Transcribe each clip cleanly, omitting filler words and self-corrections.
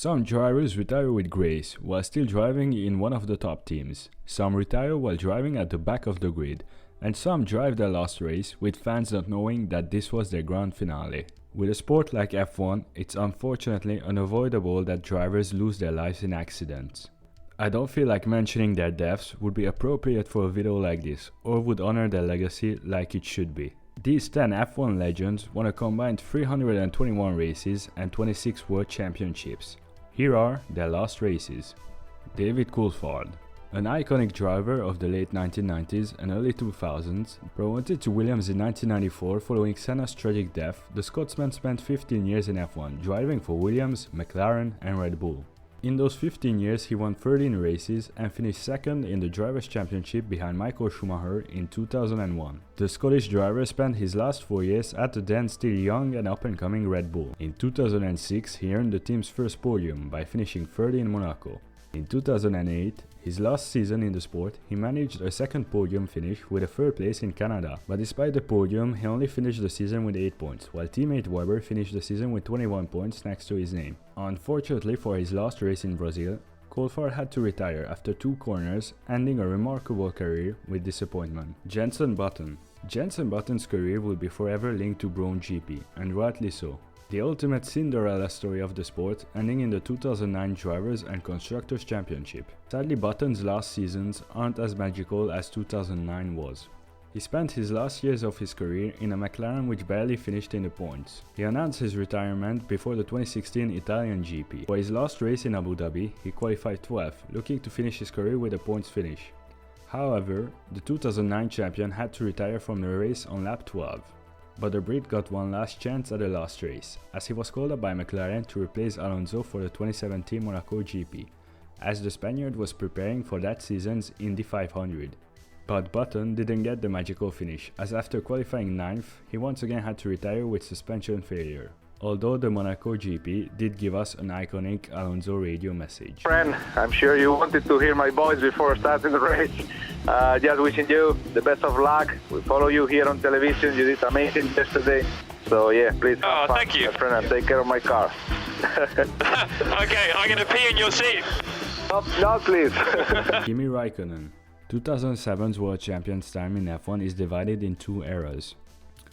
Some drivers retire with grace while still driving in one of the top teams. Some retire while driving at the back of the grid. And some drive their last race with fans not knowing that this was their grand finale. With a sport like F1, it's unfortunately unavoidable that drivers lose their lives in accidents. I don't feel like mentioning their deaths would be appropriate for a video like this, or would honor their legacy like it should be. These 10 F1 legends won a combined 321 races and 26 world championships. Here are their last races. David Coulthard, an iconic driver of the late 1990s and early 2000s, promoted to Williams in 1994 following Senna's tragic death, the Scotsman spent 15 years in F1, driving for Williams, McLaren and Red Bull. In those 15 years he won 13 races and finished second in the Drivers' Championship behind Michael Schumacher in 2001. The Scottish driver spent his last 4 years at the then still young and up-and-coming Red Bull. In 2006 he earned the team's first podium by finishing third in Monaco. In 2008, his last season in the sport, he managed a second podium finish with a third place in Canada, but despite the podium, he only finished the season with 8 points, while teammate Webber finished the season with 21 points next to his name. Unfortunately for his last race in Brazil, Coulthard had to retire after 2 corners, ending a remarkable career with disappointment. Jenson Button's career will be forever linked to Brown GP, and rightly so. The ultimate Cinderella story of the sport, ending in the 2009 Drivers' and Constructors' Championship. Sadly, Button's last seasons aren't as magical as 2009 was. He spent his last years of his career in a McLaren which barely finished in the points. He announced his retirement before the 2016 Italian GP. For his last race in Abu Dhabi, he qualified 12th, looking to finish his career with a points finish. However, the 2009 champion had to retire from the race on lap 12. But the Brit got one last chance at the last race, as he was called up by McLaren to replace Alonso for the 2017 Monaco GP, as the Spaniard was preparing for that season's Indy 500. But Button didn't get the magical finish, as after qualifying 9th, he once again had to retire with suspension failure. Although the Monaco GP did give us an iconic Alonso radio message. Friend, I'm sure you wanted to hear my voice before starting the race. Just wishing you the best of luck. We follow you here on television. You did amazing yesterday. So yeah, please. Oh, thank you. My friend, and take care of my car. Okay, I'm going to pee in your seat. No, please. Kimi Raikkonen. 2007's world champion's time in F1 is divided in 2 eras.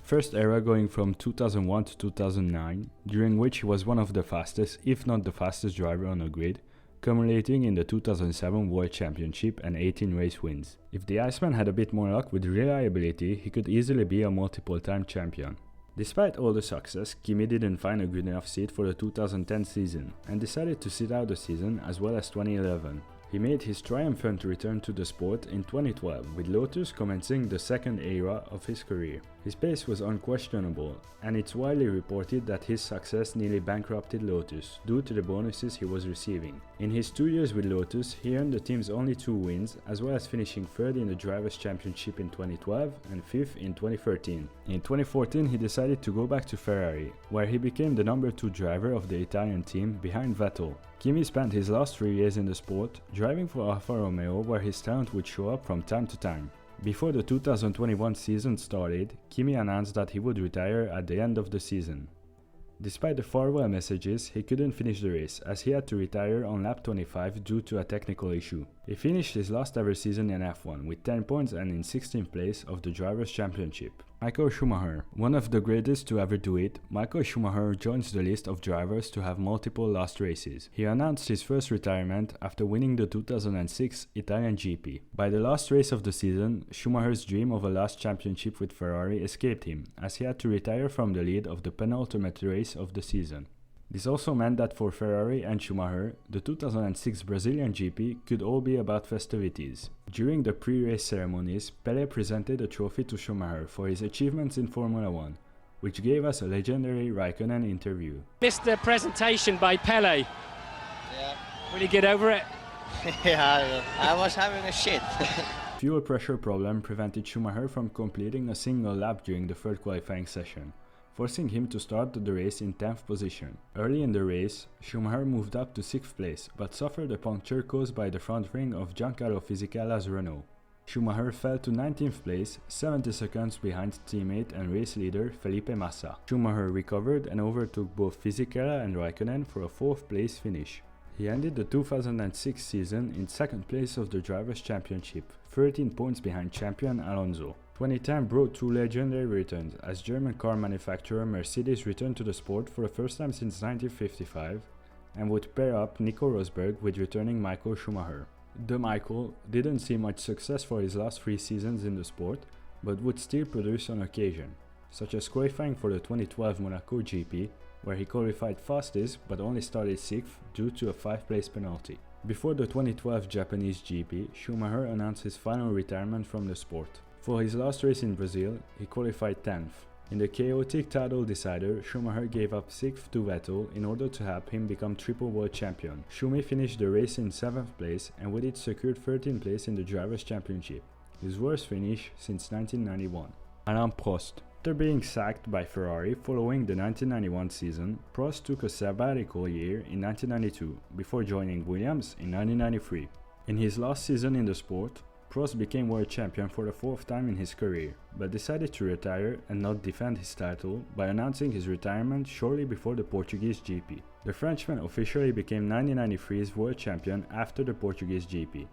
First era going from 2001 to 2009, during which he was one of the fastest, if not the fastest driver on the grid, culminating in the 2007 World Championship and 18 race wins. If the Iceman had a bit more luck with reliability, he could easily be a multiple-time champion. Despite all the success, Kimi didn't find a good enough seat for the 2010 season, and decided to sit out the season as well as 2011. He made his triumphant return to the sport in 2012, with Lotus commencing the second era of his career. His pace was unquestionable, and it's widely reported that his success nearly bankrupted Lotus due to the bonuses he was receiving. In his 2 years with Lotus, he earned the team's only 2 wins, as well as finishing 3rd in the Drivers' Championship in 2012 and 5th in 2013. In 2014, he decided to go back to Ferrari, where he became the number 2 driver of the Italian team behind Vettel. Kimi spent his last 3 years in the sport, driving for Alfa Romeo, where his talent would show up from time to time. Before the 2021 season started, Kimi announced that he would retire at the end of the season. Despite the farewell messages, he couldn't finish the race, as he had to retire on lap 25 due to a technical issue. He finished his last ever season in F1 with 10 points and in 16th place of the Drivers' Championship. Michael Schumacher. One of the greatest to ever do it, Michael Schumacher joins the list of drivers to have multiple last races. He announced his first retirement after winning the 2006 Italian GP. By the last race of the season, Schumacher's dream of a last championship with Ferrari escaped him, as he had to retire from the lead of the penultimate race of the season. This also meant that for Ferrari and Schumacher, the 2006 Brazilian GP could all be about festivities. During the pre-race ceremonies, Pelé presented a trophy to Schumacher for his achievements in Formula 1, which gave us a legendary Raikkonen interview. Missed the presentation by Pelé. Yeah. Will you get over it? Yeah, I was having a shit. Fuel pressure problem prevented Schumacher from completing a single lap during the third qualifying session, forcing him to start the race in 10th position. Early in the race, Schumacher moved up to 6th place, but suffered a puncture caused by the front wing of Giancarlo Fisichella's Renault. Schumacher fell to 19th place, 70 seconds behind teammate and race leader Felipe Massa. Schumacher recovered and overtook both Fisichella and Raikkonen for a 4th place finish. He ended the 2006 season in 2nd place of the Drivers' Championship, 13 points behind champion Alonso. 2010 brought two legendary returns as German car manufacturer Mercedes returned to the sport for the first time since 1955 and would pair up Nico Rosberg with returning Michael Schumacher. The Michael didn't see much success for his last 3 seasons in the sport, but would still produce on occasion, such as qualifying for the 2012 Monaco GP, where he qualified fastest but only started 6th due to a 5th-place penalty. Before the 2012 Japanese GP, Schumacher announced his final retirement from the sport. For his last race in Brazil, he qualified 10th. In the chaotic title decider, Schumacher gave up 6th to Vettel in order to help him become triple world champion. Schumi finished the race in 7th place and with it secured 13th place in the Drivers' Championship, his worst finish since 1991. Alain Prost. After being sacked by Ferrari following the 1991 season, Prost took a sabbatical year in 1992 before joining Williams in 1993. In his last season in the sport, Prost became world champion for the 4th time in his career, but decided to retire and not defend his title by announcing his retirement shortly before the Portuguese GP. The Frenchman officially became 1993's world champion after the Portuguese GP,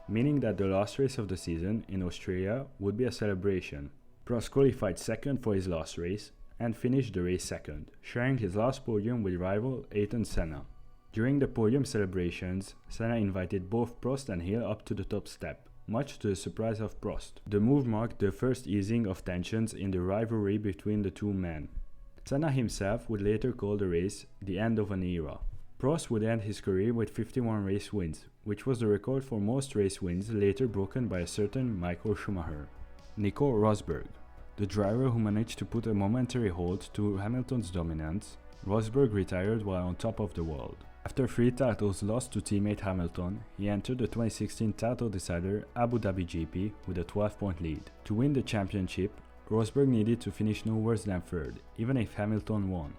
meaning that the last race of the season in Australia would be a celebration. Prost qualified 2nd for his last race and finished the race 2nd, sharing his last podium with rival Ayrton Senna. During the podium celebrations, Senna invited both Prost and Hill up to the top step, much to the surprise of Prost. The move marked the first easing of tensions in the rivalry between the two men. Senna himself would later call the race the end of an era. Prost would end his career with 51 race wins, which was the record for most race wins later broken by a certain Michael Schumacher. Nico Rosberg. The driver who managed to put a momentary halt to Hamilton's dominance, Rosberg retired while on top of the world. After 3 titles lost to teammate Hamilton, he entered the 2016 title decider Abu Dhabi GP with a 12-point lead. To win the championship, Rosberg needed to finish no worse than 3rd, even if Hamilton won.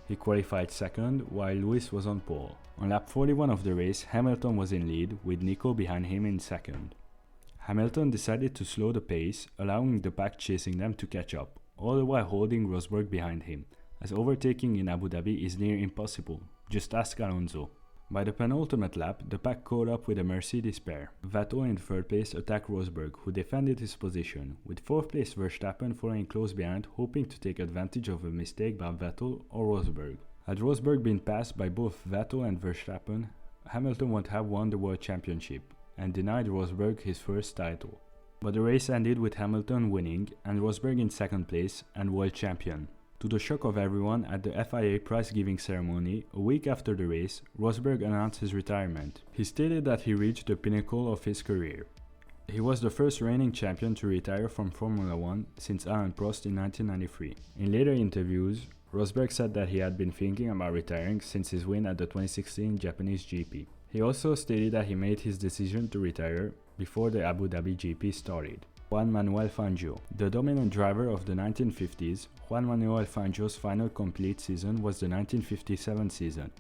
He qualified 2nd while Lewis was on pole. On lap 41 of the race, Hamilton was in lead with Nico behind him in 2nd. Hamilton decided to slow the pace, allowing the pack chasing them to catch up, all the while holding Rosberg behind him, as overtaking in Abu Dhabi is near impossible. Just ask Alonso. By the penultimate lap, the pack caught up with a Mercedes pair. Vettel in 3rd place attacked Rosberg, who defended his position, with 4th place Verstappen following close behind, hoping to take advantage of a mistake by Vettel or Rosberg. Had Rosberg been passed by both Vettel and Verstappen, Hamilton would have won the World Championship and denied Rosberg his first title. But the race ended with Hamilton winning and Rosberg in 2nd place and world champion. To the shock of everyone at the FIA prize-giving ceremony, a week after the race, Rosberg announced his retirement. He stated that he reached the pinnacle of his career. He was the first reigning champion to retire from Formula 1 since Alain Prost in 1993. In later interviews, Rosberg said that he had been thinking about retiring since his win at the 2016 Japanese GP. He also stated that he made his decision to retire before the Abu Dhabi GP started. Juan Manuel Fangio. The dominant driver of the 1950s, Juan Manuel Fangio's final complete season was the 1957 season,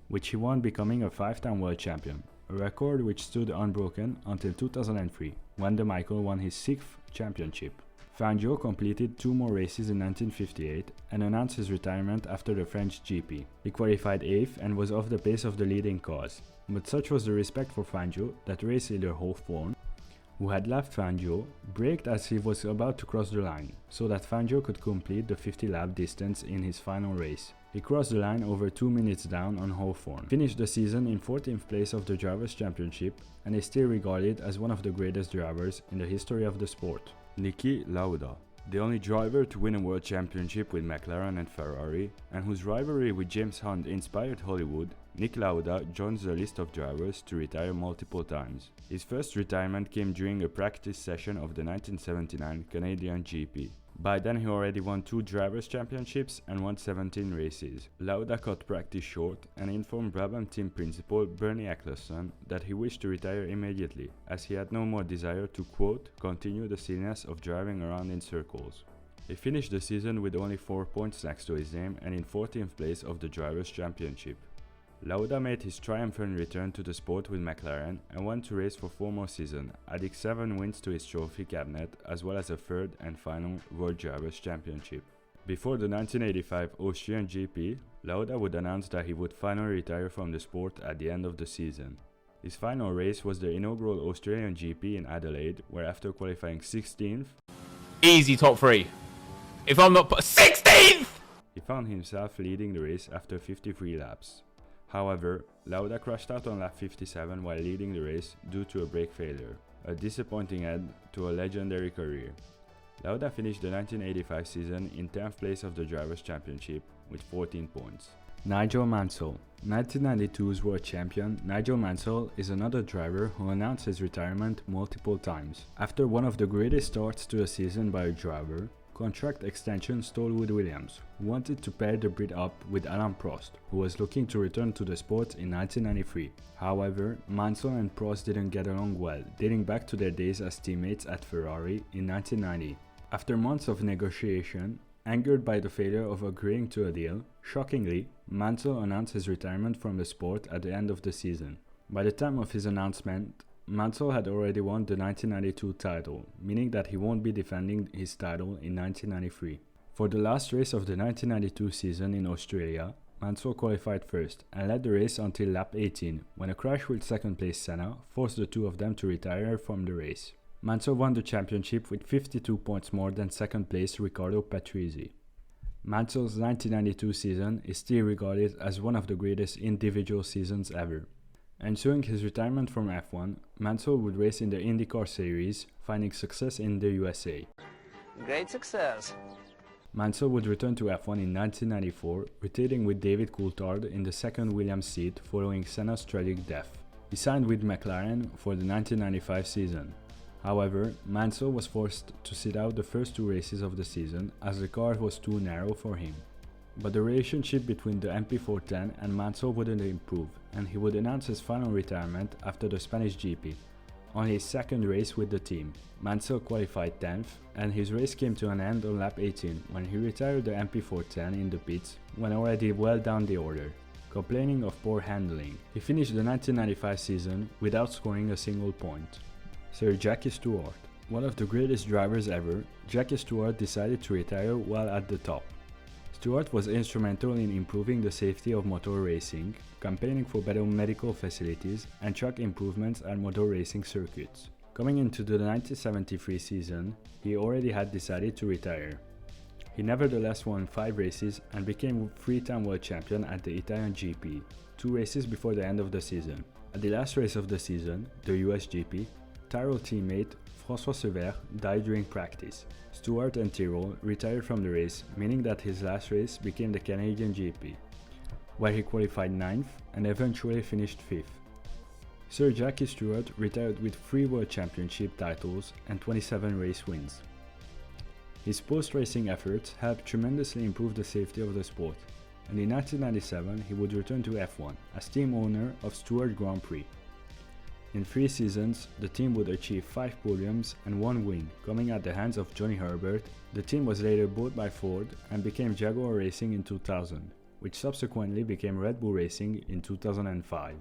which he won, becoming a 5-time world champion, a record which stood unbroken until 2003, when the Michael won his 6th championship. Fangio completed 2 more races in 1958 and announced his retirement after the French GP. He qualified 8th and was off the pace of the leading cars, but such was the respect for Fangio that race leader Coulthard, who had left Fangio, braked as he was about to cross the line, so that Fangio could complete the 50-lap distance in his final race. He crossed the line over 2 minutes down on Hawthorne, finished the season in 14th place of the Drivers' Championship, and is still regarded as one of the greatest drivers in the history of the sport. Niki Lauda. The only driver to win a world championship with McLaren and Ferrari, and whose rivalry with James Hunt inspired Hollywood, Nick Lauda joins the list of drivers to retire multiple times. His first retirement came during a practice session of the 1979 Canadian GP. By then he already won 2 drivers' championships and won 17 races. Lauda cut practice short and informed Brabham team principal Bernie Eccleston that he wished to retire immediately, as he had no more desire to, quote, continue the silliness of driving around in circles. He finished the season with only 4 points next to his name and in 14th place of the Drivers' Championship. Lauda made his triumphant return to the sport with McLaren and went to race for 4 more seasons, adding 7 wins to his trophy cabinet as well as a third and final World Drivers' Championship. Before the 1985 Austrian GP, Lauda would announce that he would finally retire from the sport at the end of the season. His final race was the inaugural Australian GP in Adelaide, where after qualifying 16th, easy top 3. If I'm not 16th! He found himself leading the race after 53 laps. However, Lauda crashed out on lap 57 while leading the race due to a brake failure, a disappointing end to a legendary career. Lauda finished the 1985 season in 10th place of the Drivers' Championship with 14 points. Nigel Mansell. 1992's world champion Nigel Mansell is another driver who announced his retirement multiple times. After one of the greatest starts to a season by a driver, contract extension stalled with Williams, who wanted to pair the Brit up with Alain Prost, who was looking to return to the sport in 1993. However, Mansell and Prost didn't get along well, dating back to their days as teammates at Ferrari in 1990. After months of negotiation, angered by the failure of agreeing to a deal, shockingly, Mansell announced his retirement from the sport at the end of the season. By the time of his announcement, Mansell had already won the 1992 title, meaning that he won't be defending his title in 1993. For the last race of the 1992 season in Australia, Mansell qualified first and led the race until lap 18, when a crash with second place Senna forced the two of them to retire from the race. Mansell won the championship with 52 points more than second place Riccardo Patrese. Mansell's 1992 season is still regarded as one of the greatest individual seasons ever. Ensuing his retirement from F1, Mansell would race in the IndyCar series, finding success in the USA. Great success. Mansell would return to F1 in 1994, rotating with David Coulthard in the second Williams seat following Senna's tragic death. He signed with McLaren for the 1995 season. However, Mansell was forced to sit out the first 2 races of the season as the car was too narrow for him. But the relationship between the MP410 and Mansell wouldn't improve, and he would announce his final retirement after the Spanish GP. On his second race with the team, Mansell qualified 10th, and his race came to an end on lap 18 when he retired the MP410 in the pits when already well down the order. Complaining of poor handling, he finished the 1995 season without scoring a single point. Sir Jackie Stewart. One of the greatest drivers ever, Jackie Stewart decided to retire while at the top. Stewart was instrumental in improving the safety of motor racing, campaigning for better medical facilities and track improvements at motor racing circuits. Coming into the 1973 season, he already had decided to retire. He nevertheless won 5 races and became 3-time world champion at the Italian GP, 2 races before the end of the season. At the last race of the season, the US GP, Tyrrell teammate François Sever died during practice. Stewart and Tyrrell retired from the race, meaning that his last race became the Canadian GP, where he qualified 9th and eventually finished 5th. Sir Jackie Stewart retired with 3 World Championship titles and 27 race wins. His post-racing efforts helped tremendously improve the safety of the sport, and in 1997 he would return to F1 as team owner of Stewart Grand Prix. In 3 seasons, the team would achieve 5 podiums and 1 win, coming at the hands of Johnny Herbert. The team was later bought by Ford and became Jaguar Racing in 2000, which subsequently became Red Bull Racing in 2005.